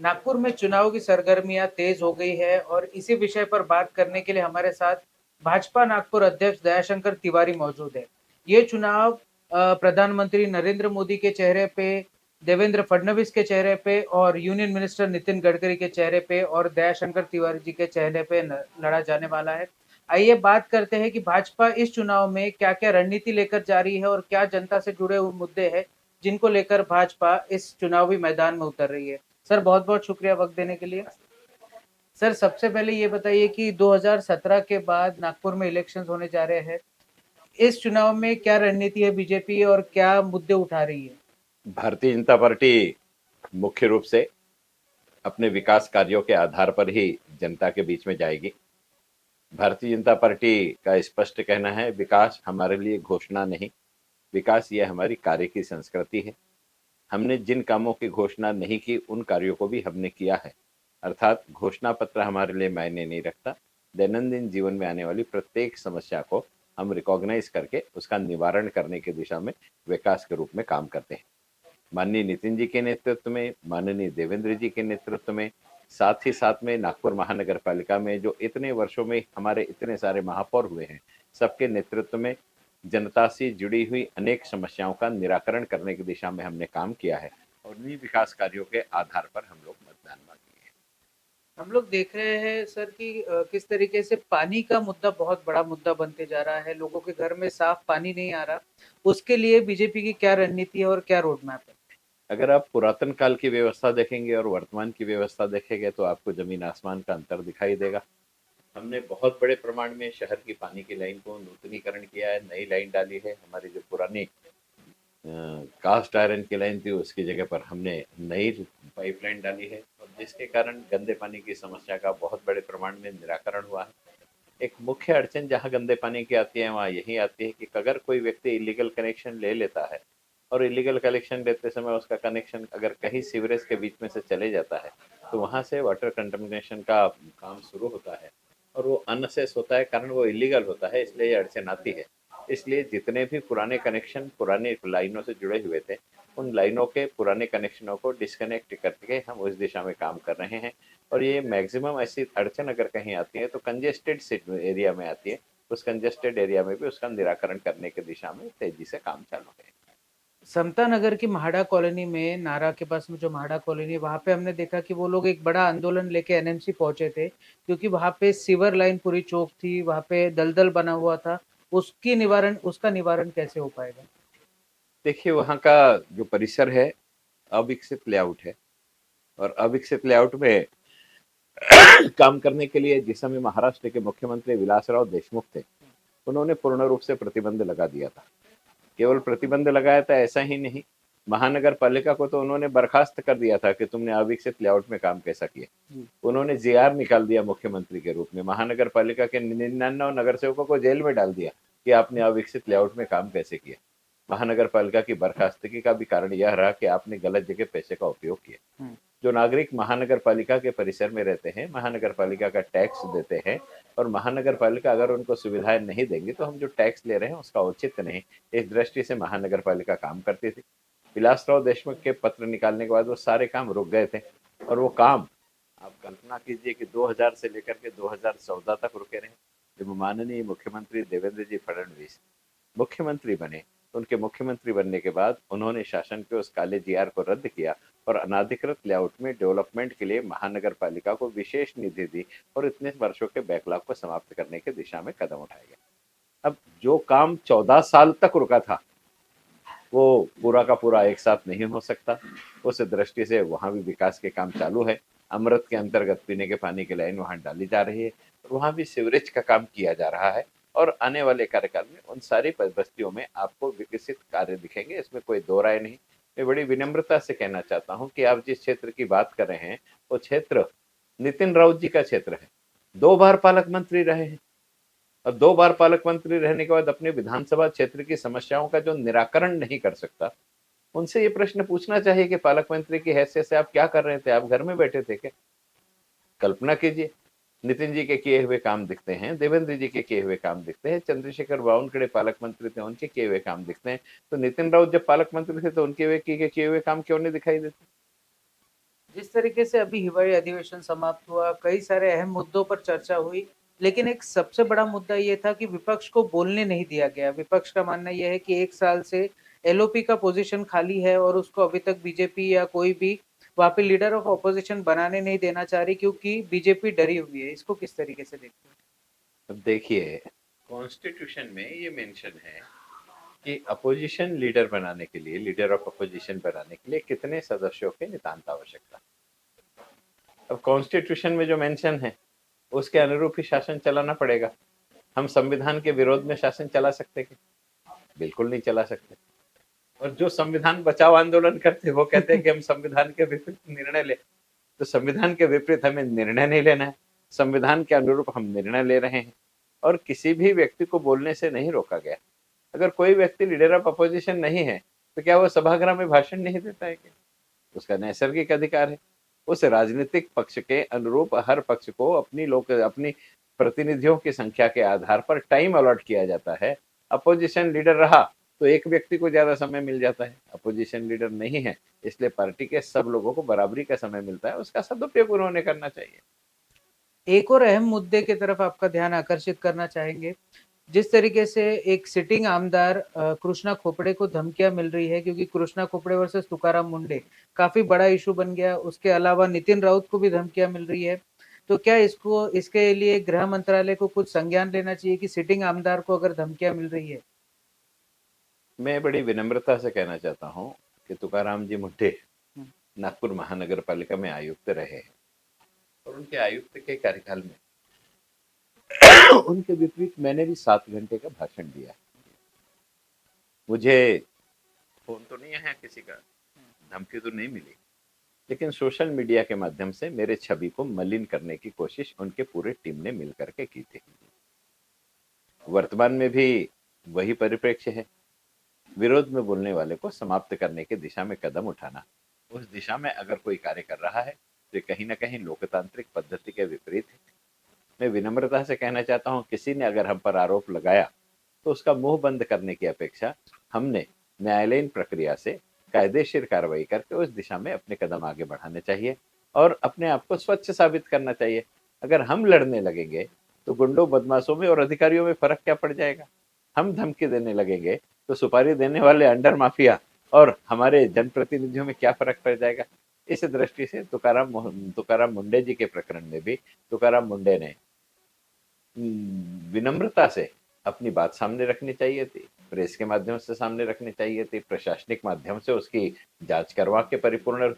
नागपुर में चुनाव की सरगर्मियां तेज हो गई है और इसी विषय पर बात करने के लिए हमारे साथ भाजपा नागपुर अध्यक्ष दयाशंकर तिवारी मौजूद है। ये चुनाव प्रधानमंत्री नरेंद्र मोदी के चेहरे पे, देवेंद्र फडणवीस के चेहरे पे और यूनियन मिनिस्टर नितिन गडकरी के चेहरे पे और दयाशंकर तिवारी जी के चेहरे पे लड़ा जाने वाला है। आइए बात करते हैं कि भाजपा इस चुनाव में क्या क्या रणनीति लेकर जा रही है और क्या जनता से जुड़े हुए मुद्दे हैं जिनको लेकर भाजपा इस चुनावी मैदान में उतर रही है। सर बहुत बहुत शुक्रिया वक्त देने के लिए। सर सबसे पहले ये बताइए कि 2017 के बाद नागपुर में इलेक्शंस होने जा रहे हैं। इस चुनाव में क्या रणनीति है बीजेपी और क्या मुद्दे उठा रही है? भारतीय जनता पार्टी मुख्य रूप से अपने विकास कार्यों के आधार पर ही जनता के बीच में जाएगी। भारतीय जनता पार्टी का स्पष्ट कहना है, विकास हमारे लिए घोषणा नहीं, विकास यह हमारी कार्य की संस्कृति है। हमने जिन कामों की घोषणा नहीं की उन कार्यों को भी हमने किया है। अर्थात घोषणा पत्र हमारे लिए मायने नहीं रखता। दैनंदिन जीवन में आने वाली प्रत्येक समस्या को हम रिकॉग्नाइज करके उसका निवारण करने की दिशा में विकास के रूप में काम करते हैं। माननीय नितिन जी के नेतृत्व में, माननीय देवेंद्र जी के नेतृत्व में, साथ ही साथ में नागपुर महानगर पालिका में जो इतने वर्षों में हमारे इतने सारे महापौर हुए हैं, सबके नेतृत्व में जनता से जुड़ी हुई अनेक समस्याओं का निराकरण करने की दिशा में हमने काम किया है और इन्हीं विकास कार्यों के आधार पर हम लोग मतदान मांगे हैं। हम लोग देख रहे हैं सर कि किस तरीके से पानी का मुद्दा बहुत बड़ा मुद्दा बनते जा रहा है। लोगों के घर में साफ पानी नहीं आ रहा। उसके लिए बीजेपी की क्या रणनीति है और क्या रोड मैप है? अगर आप पुरातन काल की व्यवस्था देखेंगे और वर्तमान की व्यवस्था देखेंगे तो आपको जमीन आसमान का अंतर दिखाई देगा। हमने बहुत बड़े प्रमाण में शहर की पानी की लाइन को नूतनीकरण किया है, नई लाइन डाली है। हमारी जो पुरानी कास्ट आयरन की लाइन थी उसकी जगह पर हमने नई पाइपलाइन डाली है और जिसके कारण गंदे पानी की समस्या का बहुत बड़े प्रमाण में निराकरण हुआ है। एक मुख्य अड़चन जहाँ गंदे पानी की आती है वहाँ यही आती है कि अगर कोई व्यक्ति इलीगल कनेक्शन ले लेता है और इलीगल कनेक्शन लेते समय उसका कनेक्शन अगर कहीं सीवरेज के बीच में से चले जाता है तो वहाँ से वाटर कंटेमिनेशन का काम शुरू होता है और वो अनअसेस होता है, कारण वो इलीगल होता है, इसलिए ये अड़चन आती है। इसलिए जितने भी पुराने कनेक्शन पुरानी लाइनों से जुड़े हुए थे उन लाइनों के पुराने कनेक्शनों को डिस्कनेक्ट करके हम उस दिशा में काम कर रहे हैं। और ये मैक्सिमम ऐसी अड़चन अगर कहीं आती है तो कंजेस्टेड एरिया में आती है। उस कंजेस्टेड एरिया में भी उसका निराकरण करने की दिशा में तेजी से काम चालू है। समता नगर की महाड़ा कॉलोनी में, नारा के पास में जो महाड़ा कॉलोनी है, वहां पे हमने देखा कि वो लोग एक बड़ा आंदोलन लेके एनएमसी पहुंचे थे क्योंकि वहां पे सीवर लाइन पूरी चौक थी, वहां पे दलदल बना हुआ था। उसका निवारण कैसे हो पाएगा? देखिए, वहाँ का जो परिसर है अविकसित लेआउट है और अविकसित लेआउट में काम करने के लिए जिस समय महाराष्ट्र के मुख्यमंत्री विलासराव देशमुख थे उन्होंने पूर्ण रूप से प्रतिबंध लगा दिया था। केवल प्रतिबंध लगाया था ऐसा ही नहीं, महानगर पालिका को तो उन्होंने बर्खास्त कर दिया था कि तुमने अविकसित लेआउट में काम कैसा किया। उन्होंने जीआर निकाल दिया मुख्यमंत्री के रूप में, महानगर पालिका के 99 नगर सेवकों को जेल में डाल दिया कि आपने अविकसित लेआउट में काम कैसे किया। महानगर पालिका की बर्खास्तगी का भी कारण यह रहा कि आपने गलत जगह पैसे का उपयोग किया। जो नागरिक महानगर पालिका के परिसर में रहते हैं, महानगर पालिका का टैक्स देते हैं और महानगर पालिका अगर उनको सुविधाएं नहीं देंगी तो हम जो टैक्स ले रहे हैं उसका औचित्य नहीं, इस दृष्टि से महानगर पालिका काम करती थी। विलासराव देशमुख के पत्र निकालने के बाद वो सारे काम रुक गए थे और वो काम आप कल्पना कीजिए कि 2000 से लेकर के 2014 तक रुके रहे। जब माननीय मुख्यमंत्री देवेंद्र जी फडणवीस मुख्यमंत्री बने, उनके मुख्यमंत्री बनने के बाद उन्होंने शासन के उस काले जीआर को रद्द किया और अनाधिकृत लेआउट में डेवलपमेंट के लिए महानगर पालिका को विशेष निधि दी और इतने वर्षों के बैकलॉग को समाप्त करने की दिशा में कदम उठाए गए। अब जो काम 14 साल तक रुका था वो पूरा का पूरा एक साथ नहीं हो सकता। उस दृष्टि से वहाँ भी विकास के काम चालू है। अमृत के अंतर्गत पीने के पानी की लाइन वहाँ डाली जा रही है और वहाँ भी सीवरेज का काम किया जा रहा है और आने वाले कार्यकाल में उन सारी बस्तियों में आपको विकसित कार्य दिखेंगे, इसमें कोई दो राय नहीं। मैं बड़ी विनम्रता से कहना चाहता हूँ कि आप जिस क्षेत्र की बात कर रहे हैं वो क्षेत्र नितिन राउत जी का क्षेत्र है। 2 बार पालक मंत्री रहे हैं और 2 बार पालक मंत्री रहने के बाद अपने विधानसभा क्षेत्र की समस्याओं का जो निराकरण नहीं कर सकता, उनसे ये प्रश्न पूछना चाहिए कि पालक मंत्री की हैसियत से आप क्या कर रहे थे, आप घर में बैठे थे क्या? कल्पना कीजिए, नितिन जी के किए हुए काम दिखते हैं, देवेंद्र जी के किए हुए काम दिखते हैं, चंद्रशेखर बावनकुळे पालक मंत्री थे उनके किए हुए काम दिखते हैं, तो नितिन राउत जब पालक मंत्री थे तो उनके किए हुए काम क्यों नहीं दिखाई देते? जिस तरीके से अभी हिवाळी अधिवेशन समाप्त हुआ, कई सारे अहम मुद्दों पर चर्चा हुई, लेकिन एक सबसे बड़ा मुद्दा ये था कि विपक्ष को बोलने नहीं दिया गया। विपक्ष का मानना ये है कि 1 साल से एलओपी का पोजीशन खाली है और उसको अभी तक बीजेपी या कोई भी वहाँ पे लीडर ऑफ ऑपोजिशन बनाने नहीं देना चाह रही क्योंकि बीजेपी डरी हुई है। इसको किस तरीके से देखते हैं? अब देखिए, कॉन्स्टिट्यूशन में ये मेंशन है कि अपोजिशन लीडर बनाने के लिए, लीडर ऑफ अपोजिशन बनाने के लिए कितने सदस्यों की नितांत आवश्यकता। अब कॉन्स्टिट्यूशन में जो मेंशन है उसके अनुरूप ही शासन चलाना पड़ेगा। हम संविधान के विरोध में शासन चला सकते हैं? बिल्कुल नहीं चला सकते। और जो संविधान बचाओ आंदोलन करते हैं वो कहते हैं कि हम संविधान के विपरीत निर्णय ले। तो संविधान के विपरीत हमें निर्णय नहीं लेना है, संविधान के अनुरूप हम निर्णय ले रहे हैं और किसी भी व्यक्ति को बोलने से नहीं रोका गया। अगर कोई व्यक्ति लीडर ऑफ अपोजिशन नहीं है तो क्या वो सभागृह में भाषण नहीं देता है? क्या उसका नैसर्गिक अधिकार है? उस राजनीतिक पक्ष के अनुरूप हर पक्ष को अपनी प्रतिनिधियों की संख्या के आधार पर टाइम अलॉट किया जाता है। अपोजिशन लीडर रहा तो एक व्यक्ति को ज्यादा समय मिल जाता है, अपोजिशन लीडर नहीं है इसलिए पार्टी के सब लोगों को बराबरी का समय मिलता है। उसका सदुपयोग उन्होंने करना चाहिए। एक और अहम मुद्दे की तरफ आपका ध्यान आकर्षित करना चाहेंगे। जिस तरीके से एक सिटिंग आमदार कृष्णा खोपड़े को धमकियां मिल रही है क्योंकि कृष्णा खोपड़े वर्सेस तुकाराम मुंडे काफी बड़ा इशू बन गया। उसके अलावा नितिन राउत को भी धमकियां मिल रही है। तो क्या इसको इसके लिए गृह मंत्रालय को कुछ संज्ञान लेना चाहिए कि सिटिंग आमदार को अगर धमकियां मिल रही है? मैं बड़ी विनम्रता से कहना चाहता हूं कि तुकाराम जी मुंडे हम्म, नागपुर महानगर पालिका में आयुक्त रहे हैं और उनके आयुक्त के कार्यकाल में उनके विपरीत मैंने भी 7 घंटे का भाषण दिया। मुझे फोन तो नहीं आया किसी का, धमकी तो नहीं मिली, लेकिन सोशल मीडिया के माध्यम से मेरे छवि को मलिन करने की कोशिश उनके पूरे टीम ने मिलकर के की थी। वर्तमान में भी वही परिप्रेक्ष्य है। विरोध में बोलने वाले को समाप्त करने की दिशा में कदम उठाना, उस दिशा में अगर कोई कार्य कर रहा है तो कहीं ना कहीं लोकतांत्रिक पद्धति के विपरीत है। मैं विनम्रता से कहना चाहता हूं, किसी ने अगर हम पर आरोप लगाया तो उसका मुंह बंद करने की अपेक्षा हमने न्यायालयीन प्रक्रिया से कायदेशीर कार्रवाई करके उस दिशा में अपने कदम आगे बढ़ाने चाहिए और अपने आप को स्वच्छ साबित करना चाहिए। अगर हम लड़ने लगेंगे तो गुंडों, बदमाशों में और अधिकारियों में फर्क क्या पड़ जाएगा? हम धमकी देने लगेंगे तो सुपारी देने वाले अंडर माफिया और हमारे जनप्रतिनिधियों में क्या फर्क पड़ जाएगा? इस दृष्टि से तुकाराम मुंडे जी के प्रकरण में भी तुकाराम मुंडे ने विनम्रता से अपनी बात सामने रखनी चाहिए थी, प्रेस के माध्यम से सामने रखनी चाहिए थी, प्रशासनिक माध्यम से उसकी जांच करवा के परिपूर्ण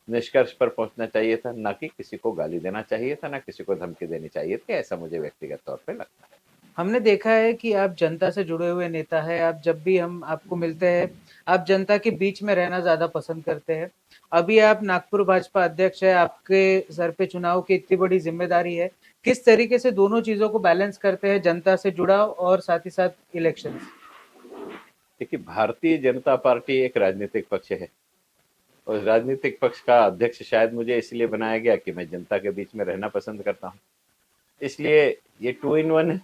निष्कर्ष पर पहुंचना चाहिए था, ना कि किसी को गाली देना चाहिए था, ना किसी को धमकी देनी चाहिए थी। ऐसा मुझे व्यक्तिगत तौर पे लगता है। हमने देखा है कि आप जनता से जुड़े हुए नेता हैं। आप जब भी हम आपको मिलते हैं, आप जनता के बीच में रहना ज़्यादा पसंद करते हैं। अभी आप नागपुर भाजपा अध्यक्ष हैं, आपके सर पे चुनाव की इतनी बड़ी ज़िम्मेदारी है। किस तरीके से दोनों चीज़ों को बैलेंस करते हैं, जनता से जुड़ाव और साथ ही साथ इलेक्शंस? देखिए, भारतीय जनता पार्टी एक राजनीतिक पक्ष है और राजनीतिक पक्ष का अध्यक्ष शायद मुझे इसलिए बनाया गया कि मैं जनता के बीच में रहना पसंद करता हूँ। इसलिए ये 2 in 1 है।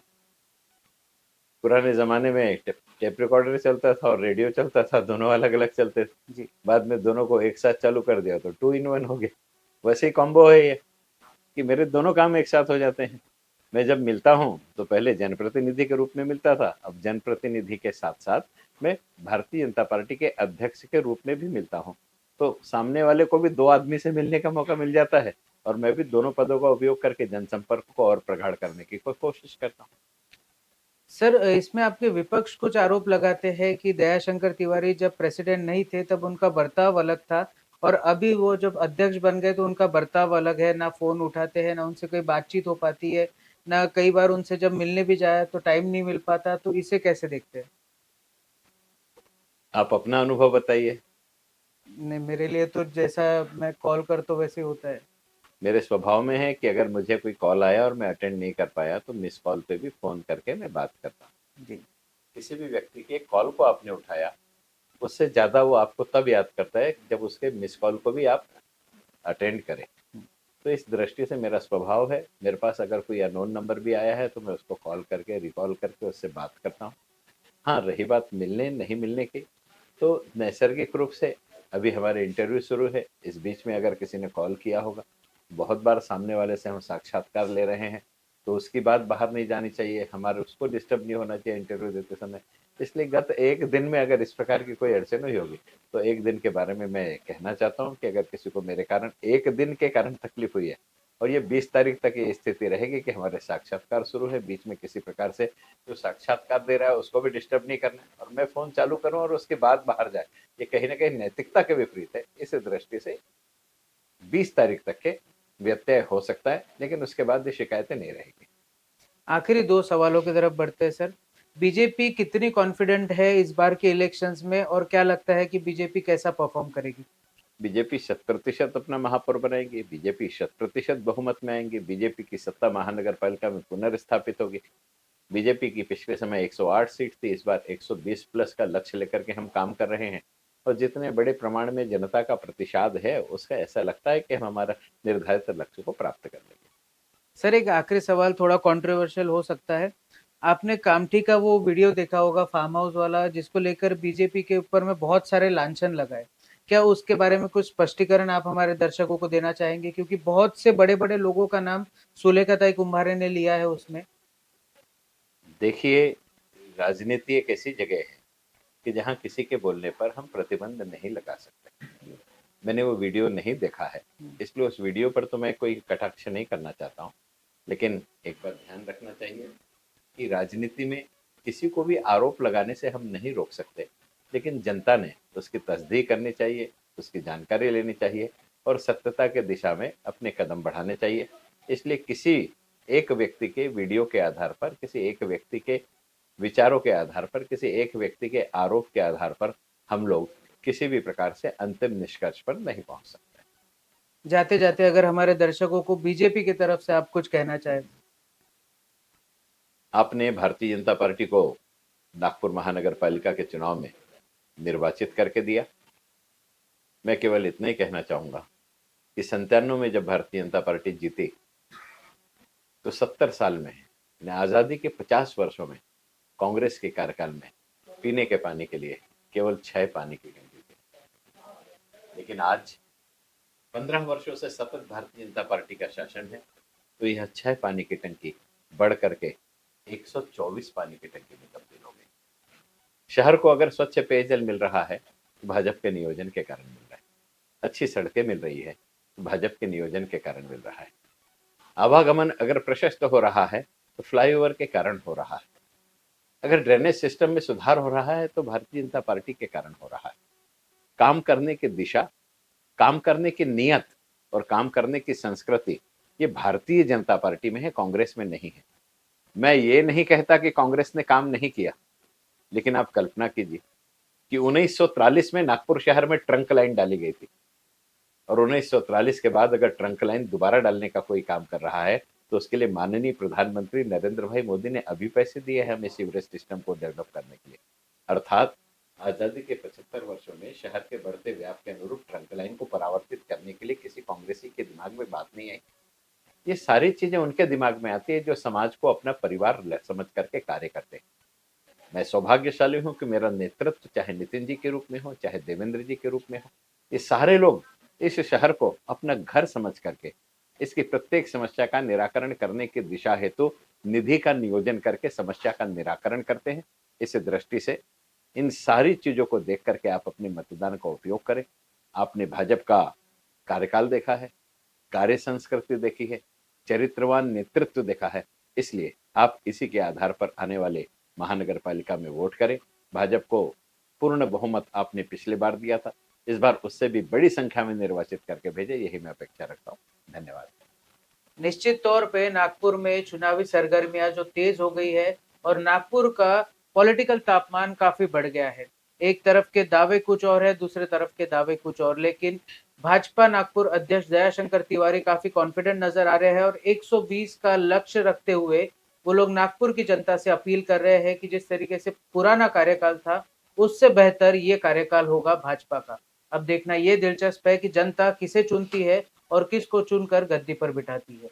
पुराने जमाने में टेप रिकॉर्डर चलता था और रेडियो चलता था, दोनों अलग अलग चलते थे। जी। बाद में दोनों को एक साथ चालू कर दिया तो 2 in 1 हो गया। वैसे ही कॉम्बो है ये कि मेरे दोनों काम एक साथ हो जाते हैं। मैं जब मिलता हूँ तो पहले जनप्रतिनिधि के रूप में मिलता था, अब जनप्रतिनिधि के साथ साथ मैं भारतीय जनता पार्टी के अध्यक्ष के रूप में भी मिलता हूँ। तो सामने वाले को भी 2 आदमी से मिलने का मौका मिल जाता है और मैं भी दोनों पदों का उपयोग करके जनसंपर्क को और प्रगाढ़ करने की कोशिश करता हूँ। सर, इसमें आपके विपक्ष कुछ आरोप लगाते हैं कि दयाशंकर तिवारी जब प्रेसिडेंट नहीं थे तब उनका बर्ताव अलग था और अभी वो जब अध्यक्ष बन गए तो उनका बर्ताव अलग है। ना फोन उठाते हैं, ना उनसे कोई बातचीत हो पाती है, ना कई बार उनसे जब मिलने भी जाए तो टाइम नहीं मिल पाता। तो इसे कैसे देखते हैं? आप अपना अनुभव बताइए। नहीं, मेरे लिए तो जैसा मैं कॉल करता हूँ वैसे ही होता है। मेरे स्वभाव में है कि अगर मुझे कोई कॉल आया और मैं अटेंड नहीं कर पाया तो मिस कॉल पे भी फोन करके मैं बात करता हूँ। जी। किसी भी व्यक्ति के कॉल को आपने उठाया, उससे ज्यादा वो आपको तब याद करता है जब उसके मिस कॉल को भी आप अटेंड करें। तो इस दृष्टि से मेरा स्वभाव है, मेरे पास अगर कोई अननोन नंबर भी आया है तो मैं उसको कॉल करके रिकॉल करके उससे बात करता हूँ। हाँ, रही बात मिलने नहीं मिलने की, तो नैसर्गिक रूप से अभी हमारे इंटरव्यू शुरू है, इस बीच में अगर किसी ने कॉल किया होगा, बहुत बार सामने वाले से हम साक्षात्कार ले रहे हैं, तो उसकी बात बाहर नहीं जानी चाहिए, हमारे उसको डिस्टर्ब नहीं होना चाहिए इंटरव्यू देते समय। इसलिए गत एक दिन में अगर इस प्रकार की कोई अड़चन हुई होगी, तो एक दिन के बारे में मैं कहना चाहता हूँ कि अगर किसी को मेरे कारण एक दिन के कारण तकलीफ हुई है, और ये 20 तारीख तक ये स्थिति रहेगी कि हमारे साक्षात्कार शुरू है, बीच में किसी प्रकार से जो साक्षात्कार दे रहा है उसको भी डिस्टर्ब नहीं करना है, और मैं फोन चालू करूं और उसके बाद बाहर जाए, ये कहीं ना कहीं नैतिकता के विपरीत है। इस दृष्टि से 20 तारीख तक के व्यत्यय हो सकता है, लेकिन उसके बाद ये शिकायतें नहीं रहेगी। आखिरी दो सवालों की तरफ बढ़ते हैं सर। बीजेपी कितनी कॉन्फिडेंट है इस बार के इलेक्शंस में, और क्या लगता है कि बीजेपी कैसा परफॉर्म करेगी? बीजेपी 100% अपना महापौर बनाएगी, बीजेपी 100% बहुमत में आएंगे, बीजेपी की सत्ता महानगर पालिका में पुनर्स्थापित होगी। बीजेपी की पिछले समय 108 सीट थी, इस बार 120 प्लस का लक्ष्य लेकर के हम काम कर रहे हैं, और जितने बड़े प्रमाण में जनता का प्रतिशत है, उसका ऐसा लगता है कि हम हमारा निर्धारित लक्ष्य को प्राप्त कर लेंगे। सर एक आखिरी सवाल थोड़ा कंट्रोवर्शियल हो सकता है। आपने कामठी का वो वीडियो देखा होगा फार्म हाउस वाला, जिसको लेकर बीजेपी के ऊपर में बहुत सारे लांछन लगाए। क्या उसके बारे में कुछ स्पष्टीकरण आप हमारे दर्शकों को देना चाहेंगे, क्योंकि बहुत से बड़े बड़े लोगों का नाम सुलेखाताई कुंभारे ने लिया है उसमें। देखिए, राजनीति एक ऐसी जगह है कि जहां किसी के बोलने पर हम प्रतिबंध नहीं लगा सकते। मैंने वो वीडियो नहीं देखा है, इसलिए उस वीडियो पर तो मैं कोई कटाक्ष नहीं करना चाहता हूँ, लेकिन एक बात ध्यान रखना चाहिए कि राजनीति में किसी को भी आरोप लगाने से हम नहीं रोक सकते, लेकिन जनता ने उसकी तस्दीक करनी चाहिए, उसकी जानकारी लेनी चाहिए, और सत्यता के दिशा में अपने कदम बढ़ाने चाहिए। इसलिए किसी एक व्यक्ति के वीडियो के आधार पर, किसी एक व्यक्ति के विचारों के आधार पर, किसी एक व्यक्ति के आरोप के आधार पर हम लोग किसी भी प्रकार से अंतिम निष्कर्ष पर नहीं पहुंच सकते। जाते जाते अगर हमारे दर्शकों को बीजेपी की तरफ से आप कुछ कहना चाहें। आपने भारतीय जनता पार्टी को नागपुर महानगर पालिका के चुनाव में निर्वाचित करके दिया। मैं केवल इतना ही कहना चाहूंगा कि 97 में जब भारतीय जनता पार्टी जीती, तो 70 साल में, यानी आज़ादी के 50 वर्षों में, कांग्रेस के कार्यकाल में पीने के पानी के लिए केवल 6 पानी की टंकी थी। लेकिन आज 15 वर्षों से सतत भारतीय जनता पार्टी का शासन है, तो यह 6 पानी की टंकी बढ़ करके 124 पानी की टंकी में तब्दील हो गई। शहर को अगर स्वच्छ पेयजल मिल रहा है, तो भाजपा के नियोजन के कारण मिल रहा है। अच्छी सड़कें मिल रही है, तो भाजपा के नियोजन के कारण मिल रहा है। आवागमन अगर प्रशस्त हो रहा है, तो फ्लाईओवर के कारण हो रहा है। अगर ड्रेनेज सिस्टम में सुधार हो रहा है, तो भारतीय जनता पार्टी के कारण हो रहा है। काम करने की दिशा, काम करने की नियत और काम करने की संस्कृति, ये भारतीय जनता पार्टी में है, कांग्रेस में नहीं है। मैं ये नहीं कहता कि कांग्रेस ने काम नहीं किया, लेकिन आप कल्पना कीजिए कि 1943 में नागपुर शहर में ट्रंक लाइन डाली गई थी, और 1943 के बाद अगर ट्रंक लाइन दोबारा डालने का कोई काम कर रहा है, तो उसके लिए माननीय प्रधानमंत्री नरेंद्र भाई मोदी ने अभी पैसे दिए हैं हमें सीवरेज सिस्टम को डेवलप करने के लिए। अर्थात आजादी के 75 वर्षों में शहर के बढ़ते व्याप के अनुरूप ट्रंक लाइन को परावर्तित करने के लिए किसी कांग्रेसी के दिमाग में बात नहीं आई। ये सारी चीजें उनके दिमाग में आती है जो समाज को अपना परिवार समझ करके कार्य करते हैं। मैं सौभाग्यशाली हूं कि मेरा नेतृत्व चाहे नितिन जी के रूप में हो, चाहे देवेंद्र जी के रूप में हो, ये सारे लोग इस शहर को अपना घर समझ करके इसकी प्रत्येक समस्या का निराकरण करने की दिशा हेतु निधि का नियोजन करके समस्या का निराकरण करते हैं। इस दृष्टि से इन सारी चीजों को देख करके आप अपने मतदान का उपयोग करें। आपने भाजपा का कार्यकाल देखा है, कार्य संस्कृति देखी है, चरित्रवान नेतृत्व देखा है, इसलिए आप इसी के आधार पर आने वाले महानगर पालिका में वोट करें। भाजपा को पूर्ण बहुमत आपने पिछले बार दिया था, इस बार उससे भी बड़ी संख्या में निर्वाचित करके भेजे, यही मैं अपेक्षा रखता हूँ। धन्यवाद। निश्चित तौर पे नागपुर में चुनावी सरगर्मियां जो तेज हो गई है, और नागपुर का पॉलिटिकल तापमान काफी बढ़ गया है। एक तरफ के दावे कुछ और है, दूसरे तरफ के दावे कुछ और, लेकिन भाजपा नागपुर अध्यक्ष दयाशंकर तिवारी काफी कॉन्फिडेंट नजर आ रहे हैं, और 120 का लक्ष्य रखते हुए वो लोग नागपुर की जनता से अपील कर रहे हैं कि जिस तरीके से पुराना कार्यकाल था, उससे बेहतर ये कार्यकाल होगा भाजपा का। अब देखना ये दिलचस्प है कि जनता किसे चुनती है और किसको चुनकर गद्दी पर बिठाती है।